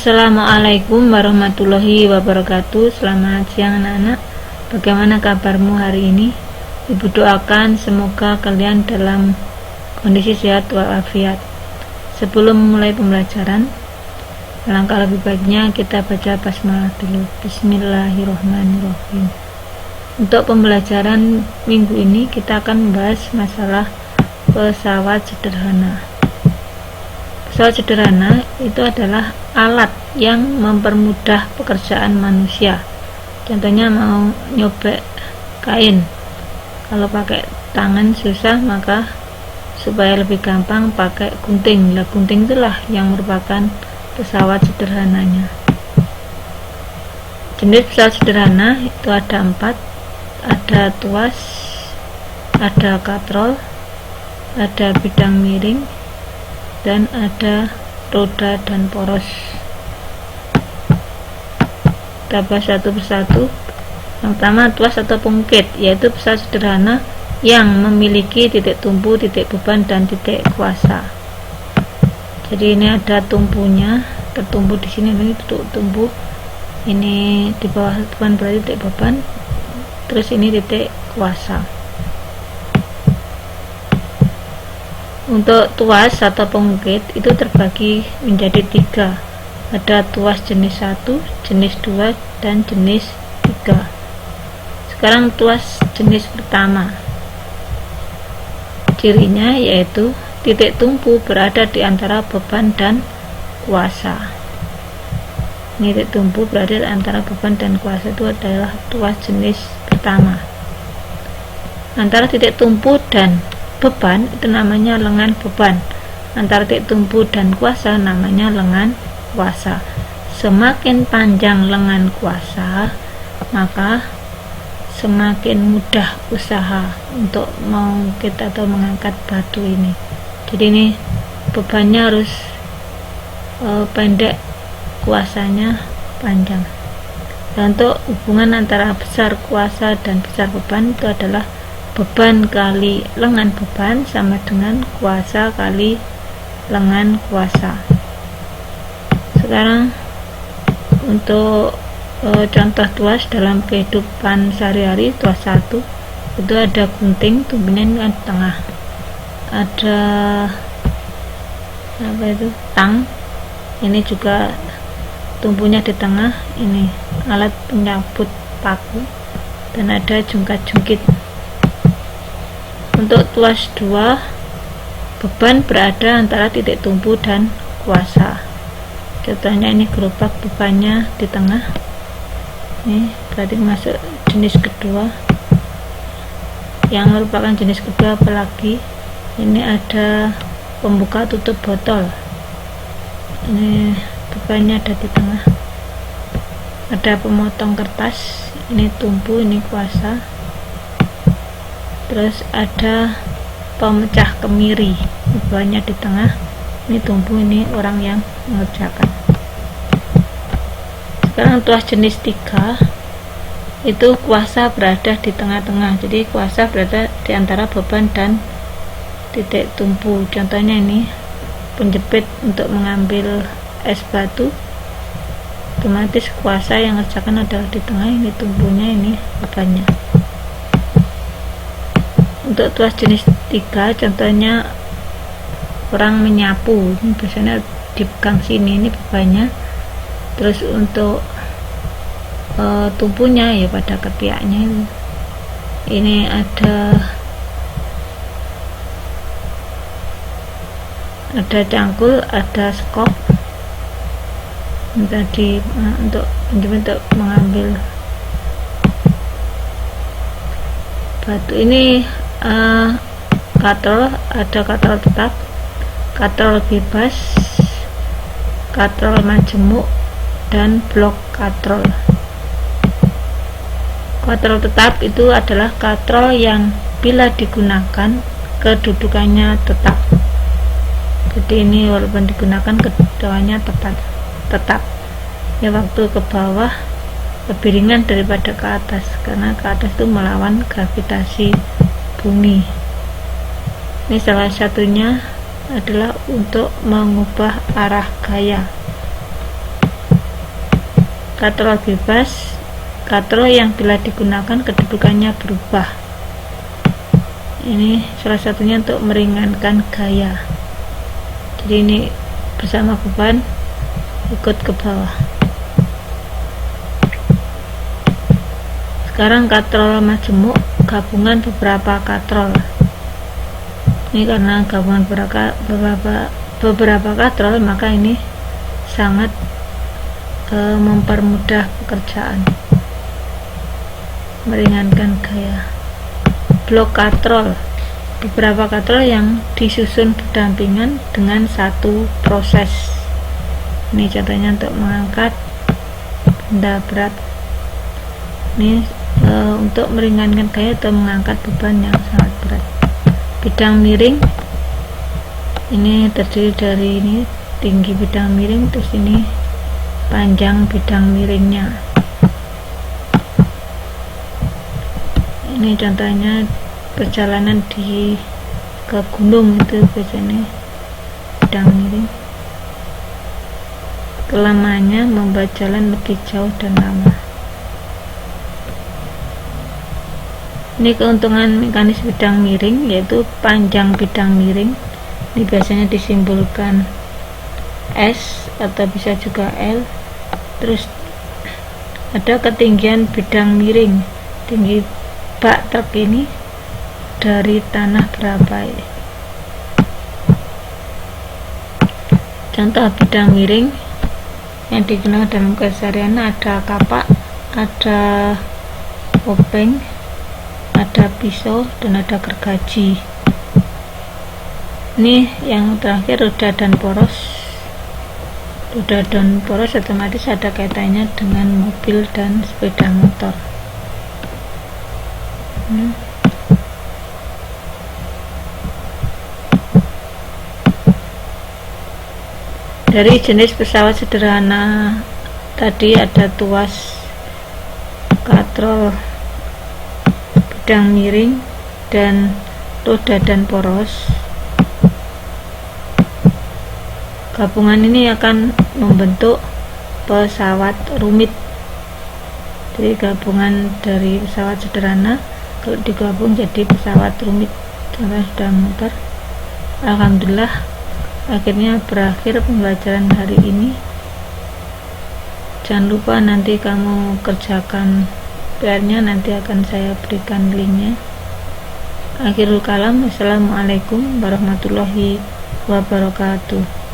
Assalamualaikum warahmatullahi wabarakatuh. Selamat siang anak-anak. Bagaimana kabarmu hari ini? Ibu doakan semoga kalian dalam kondisi sehat walafiat. Sebelum memulai pembelajaran, alangkah lebih baiknya kita baca basmalah dulu. Bismillahirrahmanirrahim. Untuk pembelajaran minggu ini kita akan membahas masalah pesawat sederhana. Pesawat sederhana itu adalah alat yang mempermudah pekerjaan manusia. Contohnya mau nyobek kain, kalau pakai tangan susah, maka supaya lebih gampang pakai gunting. Lah gunting itulah yang merupakan pesawat sederhananya. Jenis pesawat sederhana itu ada 4, ada tuas, ada katrol, ada bidang miring, dan ada roda dan poros. Kita bahas satu persatu. Yang pertama, tuas atau pungkit, yaitu pesawat sederhana yang memiliki titik tumpu, titik beban, dan titik kuasa. Jadi ini ada tumpunya, tertumpu di sini, ini titik tumpu, ini di bawah beban berarti titik beban, terus ini titik kuasa. Untuk tuas atau pengukit itu terbagi menjadi 3. Ada tuas jenis 1, jenis 2, dan jenis 3. Sekarang tuas jenis pertama. Cirinya yaitu titik tumpu berada di antara beban dan kuasa. Ini titik tumpu berada di antara beban dan kuasa, itu adalah tuas jenis pertama. Antara titik tumpu dan beban itu namanya lengan beban. Antara titik tumpu dan kuasa namanya lengan kuasa. Semakin panjang lengan kuasa, maka semakin mudah usaha untuk mengangkut atau mengangkat batu ini. Jadi ini bebannya harus pendek, kuasanya panjang. Dan untuk hubungan antara besar kuasa dan besar beban itu adalah beban kali lengan beban sama dengan kuasa kali lengan kuasa. Sekarang untuk contoh tuas dalam kehidupan sehari-hari, tuas 1 itu ada gunting, tumpunya ini di tengah, ada tang, ini juga tumpunya di tengah, ini alat penyabut paku, dan ada jungkat-jungkit. Untuk tuas 2, beban berada antara titik tumpu dan kuasa. Contohnya ini gerobak, bebannya di tengah. Ini berarti masuk jenis kedua. Yang merupakan jenis kedua apalagi, ini ada pembuka tutup botol. Ini bebannya ada di tengah. Ada pemotong kertas, ini tumpu, ini kuasa. Terus ada pemecah kemiri, bebannya di tengah, ini tumpu, ini orang yang mengerjakan. Sekarang tuas jenis 3 itu kuasa berada di tengah-tengah. Jadi kuasa berada di antara beban dan titik tumpu. Contohnya ini penjepit untuk mengambil es batu, otomatis kuasa yang mengerjakan adalah di tengah, ini tumpunya, ini bebannya. Untuk tuas jenis 3, contohnya orang menyapu, ini biasanya dipegang sini, ini bebannya. Terus untuk tumpunya ya pada ketiaknya itu. Ini ada cangkul, ada skop. Ini tadi untuk mengambil batu. Ini katrol, ada katrol tetap, katrol bebas, katrol majemuk, dan blok katrol. Katrol tetap itu adalah katrol yang bila digunakan kedudukannya tetap. Jadi ini walaupun digunakan kedudukannya tetap. Ya, waktu ke bawah lebih ringan daripada ke atas, karena ke atas itu melawan gravitasi bumi. Ini salah satunya adalah untuk mengubah arah gaya. Katrol bebas, katrol yang bila digunakan kedudukannya berubah. Ini salah satunya untuk meringankan gaya. Jadi ini bersama beban ikut ke bawah. Sekarang katrol majemuk, gabungan beberapa katrol. Ini karena gabungan beberapa katrol, maka ini sangat mempermudah pekerjaan, meringankan gaya. Blok katrol, beberapa katrol yang disusun berdampingan dengan satu proses. Ini contohnya untuk mengangkat benda berat. Ini untuk meringankan gaya atau mengangkat beban yang sangat berat. Bidang miring, ini terdiri dari ini tinggi bidang miring, terus ini panjang bidang miringnya. Ini contohnya perjalanan ke gunung, itu biasanya bidang miring. Kelamaannya membuat jalan lebih jauh dan lama. Ini keuntungan mekanis bidang miring, yaitu panjang bidang miring. Ini biasanya disimbolkan S atau bisa juga L. Terus ada ketinggian bidang miring, tinggi bak truk ini dari tanah berapa ya. Contoh bidang miring yang digunakan dalam keseharian ada kapak, ada obeng, ada pisau, dan ada gergaji. Ini yang terakhir roda dan poros. Roda dan poros otomatis ada kaitannya dengan mobil dan sepeda motor. Dari jenis pesawat sederhana tadi ada tuas, katrol, bidang miring, dan roda dan poros. Gabungan ini akan membentuk pesawat rumit. Jadi gabungan dari pesawat sederhana kalau digabung jadi pesawat rumit. Contohnya sepeda motor. Alhamdulillah, akhirnya berakhir pembelajaran hari ini. Jangan lupa nanti kamu kerjakan PR-nya, nanti akan saya berikan linknya. Akhirul kalam, wassalamualaikum warahmatullahi wabarakatuh.